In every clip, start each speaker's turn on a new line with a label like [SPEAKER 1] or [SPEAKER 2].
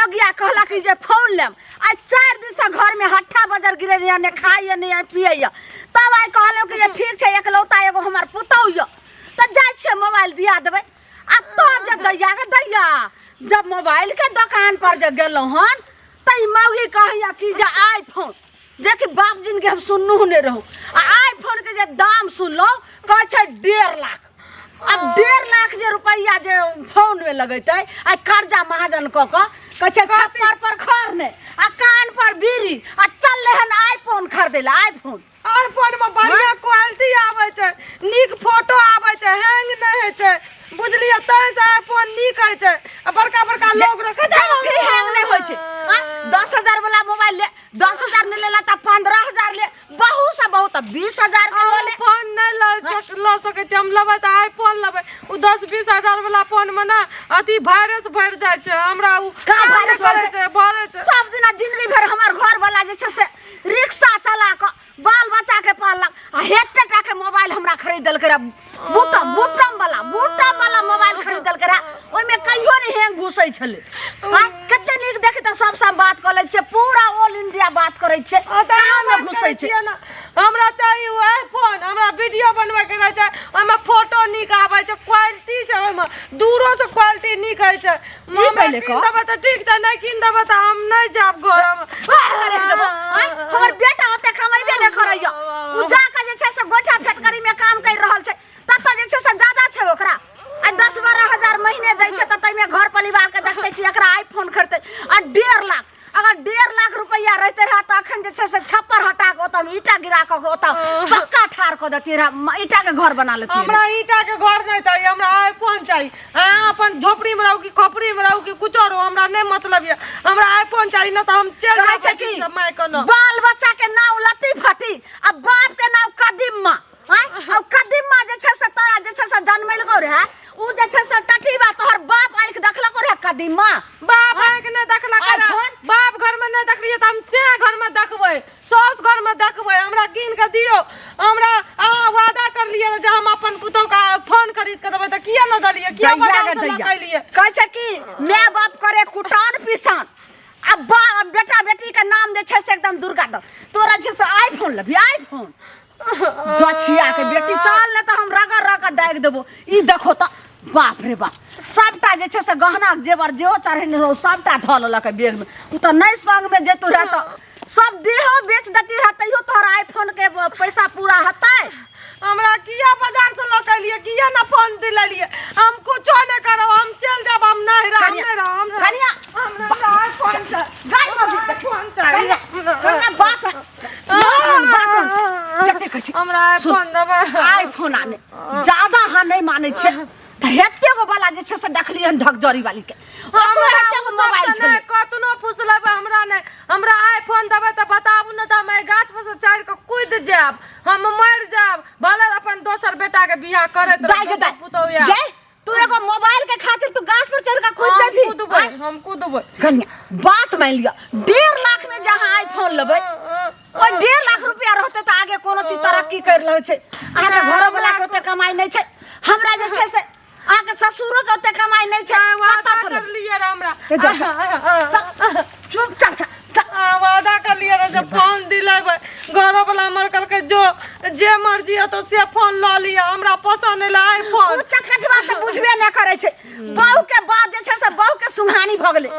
[SPEAKER 1] मगिया कहला कि जे फोन लेम आज 4 दिन से घर में हट्ठा बजर गिरे ने खाइए नहीं पिए तब आई कहलो कि जे ठीक छै एकलौता एगो हमर पुतौ य त जाय छै मोबाइल दिया देबै आ तब जे दैया जब मोबाइल के दुकान पर जे गेलौ हन त ई मौगी कहैया कि जे आईफोन जे कि बाप जिन के हम सुननु ने रहू आ आईफोन के जे दाम सुनलो कहै छै 1.5 लाख अब 1.5 लाख जे रुपया जे फोन में लगेते आ कर्जा महाजन क कहे छै छप्पर पर खर ने आ कान पर बीड़ी आ चल हन आईफोन खरीदे ला आईफोन में बढ़िया क्वालिटी आवे छै नीक फोटो आवे छै हैंग नहीं है छै बुझलिए तै से आईफोन नीक है छै बड़का बड़का लोग रखे छै हैंग नहीं होय छै 10,000 वाला मोबाइल ले 10,000 ने लेला त 15,000 ले बहुत से बहुत 20,000 के ले
[SPEAKER 2] फोन नहीं ला सके छै हम लेबै त आईफोन लेबै उ 10-20,000 वाला फोन में ना अति वायरस भर जाय छै हमरा उ
[SPEAKER 1] का वायरस भरे छै सब दिन जिंदगी भर हमर घर वाला जे छै से रिक्शा चला के बाल बच्चा के पालक आ हेटा के मोबाइल हमरा खरीद देल के बूटम वाला मोबाइल खरीद देल के ओइ में कहियो नहीं हैंग घुसै छले हां कते नीक देखि त सब बात कर ले छै पूरा ऑल इंडिया बात करै छै कहां में घुसै छै
[SPEAKER 2] हमरा चाहिए आईफोन हमरा वीडियो बनवे के रह छै ओइ में फोटो नीक आबै छै क्वालिटी छै ओइ में दूरो से क्वालिटी नीक है छै
[SPEAKER 1] पहले को
[SPEAKER 2] देबे त ठीक छै नहीं किन देबे त हम नहीं जाब घर
[SPEAKER 1] हमर बेटा ओते कमाइबे नहीं करैया उ जाके जे छै से गोठा फैक्ट्री में काम कर रहल छै तत जे छै से ज्यादा छै ओकरा आ 10-12 हजार महीने दै छै त तै में घर परिवार के देखतै कि एकरा आईफोन खरीदतै आ 1.5 लाख अगर 1.5 लाख रुपया रहते रहा त अखन जे छै से छप्पर हटा के ओतम ईटा गिरा के ओतम पक्का ठार क देती रहा ईटा के घर बना लेती
[SPEAKER 2] हमरा ईटा के घर नहीं चाहिए हमरा आईफोन चाहिए अपन झोपड़ी में रहू कि खोपड़ी में रहू कि कुछो रहू हमरा नहीं मतलब है हमरा आईफोन चाहिए ना त हम चल जाय छै कि समय कोनो
[SPEAKER 1] बाल बच्चा के नाम लती फटी आ बाप के नाम कदीमा अब कदीमा जे छै से तोरा जे छै से जन्मैल गो रे उ जे छै से टठी बा तोहर बाप आंख देखलको रे कदीमा
[SPEAKER 2] बाप आंख ने देखला कर बाप घर में नहीं देखलिए त हम से घर में देखबै सास घर में देखबै हमरा कीन के दियो हमरा वादा कर लिए जे हम अपन पुतौ का फोन खरीद के देबै त किया न दलिए किया बाजार से लकैलिए
[SPEAKER 1] कहै छै कि माय बाप करे कुटान पिसान अब बेटा बेटी के नाम जे छै से एकदम दुर्गा द तोरा जे से आईफोन लेबी आईफोन दछिया के बेटी चल ने त हम रगड़ डाग देबो ई देखो त बाप रे बाप सबटा जे छै से गहना जेवर जेहो चढ़ेने रहो सबटा ध लेलक बैग में उ त नहीं संग में जेतु रह त सब देहो बेच देती रह तइयो तोहर आईफोन के पैसा पूरा हतै
[SPEAKER 2] हमरा किया बाजार से लकैलिए किया ना फोन दिललिए हम कुछो न करो हम चल जाब हम नहीं रह हम
[SPEAKER 1] कनिया
[SPEAKER 2] हमरा आईफोन से
[SPEAKER 1] गाय को
[SPEAKER 2] फोन चाहिए
[SPEAKER 1] कनिया बात जते कछि
[SPEAKER 2] हमरा आईफोन देबे
[SPEAKER 1] आईफोन आने ज्यादा हां नहीं माने छै त हेते गो वाला जे छै से देखलियन धकजरी वाली के ओकरो हेते गो मोबाइल छै
[SPEAKER 2] कतनो फुसलेबे हमरा नहीं हमरा आईफोन देबे त बताबू न त मैं गाछ पर से चढ़ के कूद जाब हम मर जाब भले अपन दोसर बेटा के बियाह करे त पुतौया
[SPEAKER 1] गे तू एगो मोबाइल के खातिर तू गाछ पर चढ़ के कूद जाबी
[SPEAKER 2] हम कूदबै
[SPEAKER 1] कन्या बात मान लिया 1.5 लाख में जहां आईफोन लेबै ओइ 1.5 लाख रुपया रहते त आगे कोनो चीज तरक्की कर रहल छै आहा के घर वाला के ओते कमाई नहीं छै हमरा जे छै से आके ससुरो के ओते कमाई नहीं छै
[SPEAKER 2] वादा कर लिए रे हमरा
[SPEAKER 1] चुप
[SPEAKER 2] वादा कर लिए रे जब फोन दिलेबै घर वाला हमर करके जो जे मर्जी है तो से फोन ल लिया हमरा पसंद है आईफोन
[SPEAKER 1] चटका बात से बुझबे नहीं करे छै बहू के बाद जे छै से बहू के सुहानी भ गेलै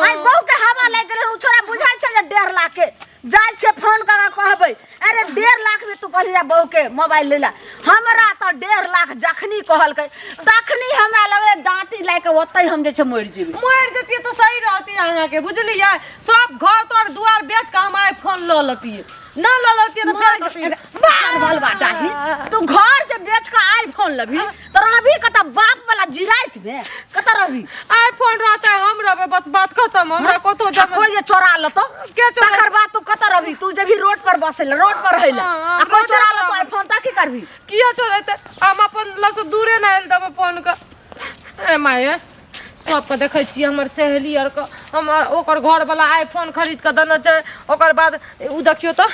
[SPEAKER 1] आई बहू के हवा लाग गेलै उ छोरा बुझाय छै जे 1.5 लाख के जाय छै फोन करा कहबै अरे 1.5 लाख में तू कहली रे बहू के मोबाइल लेला हमरा त 1.5 लाख जखनी कहलकै तखनी हमरा लगे दांती लाके ओतै हम जे छै मर जेबे
[SPEAKER 2] मर जतिए तो सही रहती अहाँ के बुझलिए सब घर तोर दुआर बेच के हम आईफोन ल लतिए ना ल लतिए त फेर कथि
[SPEAKER 1] बाल बाल बाटाही तू घर जे बेच के आईफोन लेबी त रहबी कत बाप वाला जिराइत में कत रहबी
[SPEAKER 2] आईफोन रहते हम रहबे बस बात खत्म हमरा कतो जब
[SPEAKER 1] कोई जे चोरा ल तो
[SPEAKER 2] के चोरा
[SPEAKER 1] तकर बाद तू कत रहबी तू जे भी रोड पर बसेल रोड पर रहैला आ कोई चोरा ल तो आईफोन ता की करबी
[SPEAKER 2] किया चोराते हम अपन ल से दूरे ना हेल देबे फोन का ए माये सबके देखै छी हमर सहेली आर के हमर ओकर घर वाला आईफोन खरीद के देने छै ओकर बाद उ देखियो त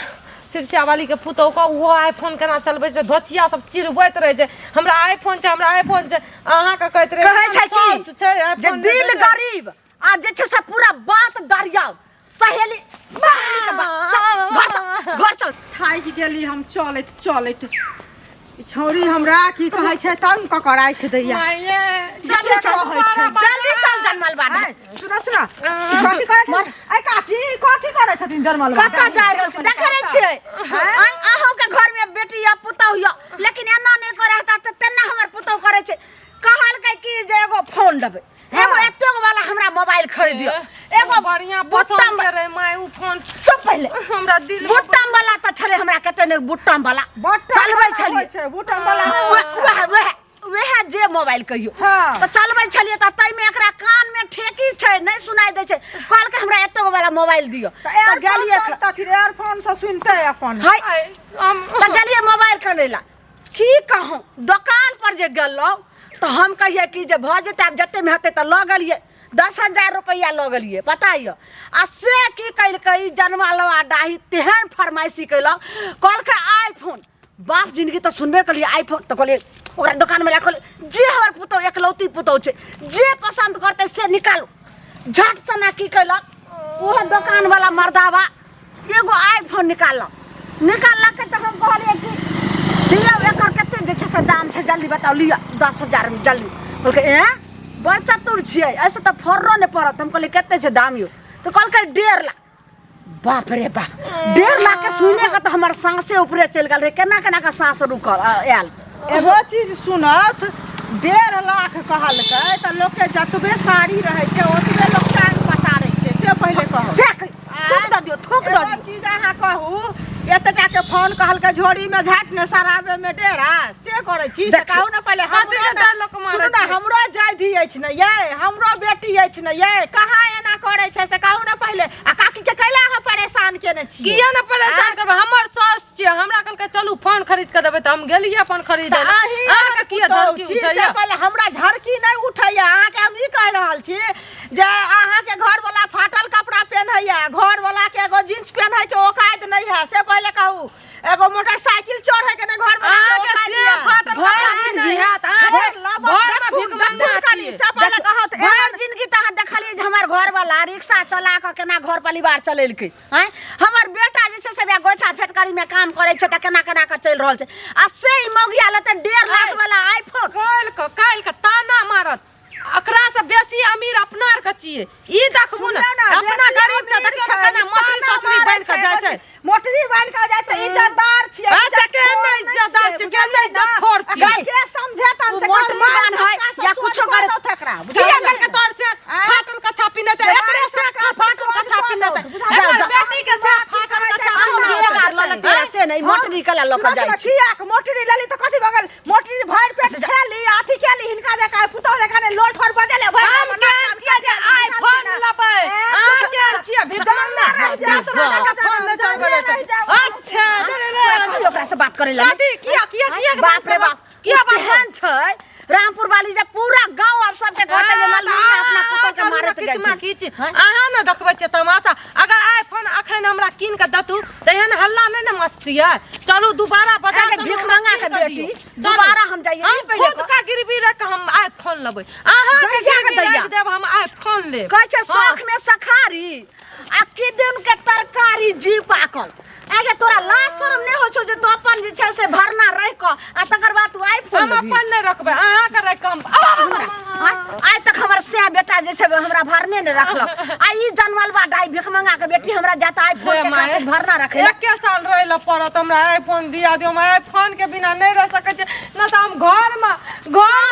[SPEAKER 2] सिरसिया वाली के पुतौ का वो आईफोन केना चलबै छै धोचिया सब चिरबैत रहे छै हमरा आईफोन छै अहाँ के कहैत रहे
[SPEAKER 1] कहै छै कि जे दिल गरीब आ जे छै से पूरा बात मत दरियाओ सहेली सहेली के बात चल घर चल
[SPEAKER 3] थाकि गेली हम चलैत ई छौरी हमरा की कहै छै तंग क के राखि दैया
[SPEAKER 2] माये
[SPEAKER 1] जल्दी चल जनमल बाटे
[SPEAKER 3] सुन कथी करै छै आई काकी कथी करै छथिन जनमल
[SPEAKER 1] कत्ता जा रहल छै देख रे छियै अहूं के घर में बेटी या पुतौ या लेकिन एना नहीं करे त तेना हमर पुतौ करे छै कहल के कि जे एगो फोन देबै एगो एतेगो वाला हमरा मोबाइल खरीदियो एगो
[SPEAKER 2] बढ़िया पसंद करे माय उ फोन
[SPEAKER 1] चुप पहले
[SPEAKER 2] हमरा दिल
[SPEAKER 1] बुट्टम वाला त छले हमरा कते ने बुट्टम वाला चलबै छलिए
[SPEAKER 3] बुटम वाला
[SPEAKER 1] वह जे मोबाइल कहियो त चलबै छलिए त तै में एकरा कान में ठेकी छै नहीं सुनाई दे छै कहल के हमरा एतेगो वाला मोबाइल दियो त गेलिए
[SPEAKER 3] त फिर एयरफोन से सुनते अपन
[SPEAKER 1] हाय त गेलिए मोबाइल कनेला की कहूं दुकान पर जे गेलौ तो हम कहिए कि जे भ जेते अब जते में हते त ल गेलिए 10,000 रुपया ल गेलिए पता हिय आ से की कइल कई जनमालवा डाही तेहन फरमाइशी कइलक कहल के आईफोन बाप जिंदगी तो सुनबे कलिए आईफोन तो कहलिए ओकरा दुकान में लाखल जे हमर पुतौ एकलौती पुतौ छै जे पसंद करते से निकालो झट सना की कइलक ओह दुकान वाला मर्दावा एगो आईफोन निकालला के त हम कहलिए कि लिया एकर कते जे छै से दाम छै जल्दी बताओ लिया 10,000 में जल्दी बोल के बड़ चतुर छियै ऐसे तो फर्रो ने पड़त हम कहलिए कते छै दाम यो तो कहल के 1.5 लाख बाप रे बाप 1.5 लाख के सुने के तो हमर सांसे ऊपरे चल गेल रे केना केना के सांस रुकल आयल
[SPEAKER 3] एगो चीज सुनत 1.5 लाख कहलकै त लोग के जतबे साड़ी रहे छै ओतबे लोग टांग पसारै छै से पहिले कहू
[SPEAKER 1] से थूक द दियो
[SPEAKER 3] चीज अहाँ कहू एतटा के फोन कहलकै झोड़ी में झाट ने सराबे में डेरा से करै छी से कहू ना पहले हमरो जायधी अछि ने ये हमरो बेटी अछि ने ये कहाँ एना करै छै से कहू ना पहले आ काकी के कैला अहाँ परेशान केने छी
[SPEAKER 2] किया ना परेशान करब हमर सास छियै हमरा कहलकै चलू फोन खरीद के देबै त हम गेलिए अपन खरीदै अहाँ के किया झरकी उठैया
[SPEAKER 3] पहले हमरा झरकी नहीं उठैया अहाँ के हम ई कह रहल छी जे अहाँ के घर वाला फाटल कपड़ा पहनैया घर वाला के एगो जींस पहनै के औकात नहीं है से पहले कहू एगो मोटरसाइकिल चढ़े के घर वाला के औकात
[SPEAKER 2] फाटल कपड़ा नहीं है घर में भिख
[SPEAKER 3] से पहले कहत
[SPEAKER 1] घर जिंदगी त अहाँ देखलिए जे हमर घर वाला रिक्शा चला के केना घर परिवार चलेलकै हैं हमर बेटा जे छै से गोइठा फैक्ट्री में काम करे छै त केना केना के चल रहल छै आ से मौगिया ले त 1.5 लाख वाला आईफोन
[SPEAKER 2] काल के ताना मारत अकरा से बेसी अमीर अपनार के छिए ई देखबू ना अपना गरीब से देखियो केना मोटरी सटरी बन के जाय छै
[SPEAKER 3] मोटरी बन के जाय छै इज्जतदार छियै
[SPEAKER 2] अच्छा के नहीं इज्जतदार छै के नहीं इज्जत खोर छियै
[SPEAKER 3] के समझे तन से
[SPEAKER 1] मोटरी मान है या कुछो करे
[SPEAKER 3] थकरा
[SPEAKER 2] किया करके तोर से फाटल का छापी न जाय एकरे से फाटल का छापी न जाय एकर बेटी के से फाटल का छापी न
[SPEAKER 1] बेकार तेरा से नहीं मोटरी कला लोक जाय छै
[SPEAKER 3] छिया के मोटरी लेली त कथि बगल मोटरी भर पे खेली आथी खेली हिनका जका पुतौ जका ने लोट फर बजले
[SPEAKER 2] हम के छिया जे आईफोन लबै आ के छिया भिजल ना फोन में चल बले अच्छा
[SPEAKER 1] ओकरा से बात करे ला
[SPEAKER 2] किया
[SPEAKER 1] बाप रे बाप किया बात छै रामपुर वाली जे पूरा गांव अब सब के कहते जे ललमुनिया अपना पुतौ के मारत जाय छै
[SPEAKER 2] अहाँ न देखबै छै तमाशा अगर आईफोन अखन हमरा कीन के दतू त एहन हल्ला नै न मस्ती है चलू दोबारा बाजार चलू
[SPEAKER 1] भीख मंगा के बेटी दोबारा हम जाइए
[SPEAKER 2] हम खुद का गिरवी रख हम आईफोन लेबै अहाँ के गिरवी रख देब हम आईफोन लेब
[SPEAKER 1] कहै छै शौक में सखारी आ कि दिन के तरकारी जी पाकल आगे तोरा लाज शरम नहीं हो छौ जे तो अपन जे छै से भरना रह क आ तकर बाद तू आईफोन
[SPEAKER 2] हम अपन नहीं रखबै अहाँ के रख हम
[SPEAKER 1] आज तक हमर से बेटा जे छै हमरा भरने ने रखलक आ ई जनमलवा डाई भीख मंगा के बेटी हमरा जाता आईफोन के भरना रखे
[SPEAKER 2] एक साल रहे ल पड़त हमरा आईफोन दिया दियो हम आईफोन के बिना नहीं रह सकै छै न त हम घर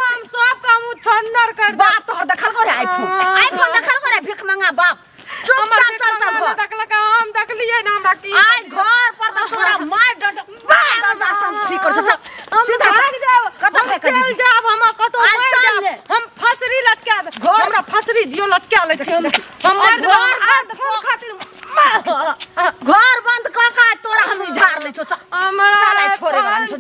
[SPEAKER 2] हम सब काम छन्नर कर
[SPEAKER 1] बाप तोहर देखल करे आईफोन देखल करे भीख मंगा बाप चुपचाप चलता घर
[SPEAKER 2] देखलक हम देखलिए ना बाकी
[SPEAKER 1] आई घर पर त तोरा मार डंड सम ठीक कर
[SPEAKER 2] हम भाग जाब
[SPEAKER 1] कतौ
[SPEAKER 2] चल जाब हम कतौ मर जाब हम फसरी लटका दे हमरा फसरी दियो लटका ले हम मर जाब
[SPEAKER 1] घर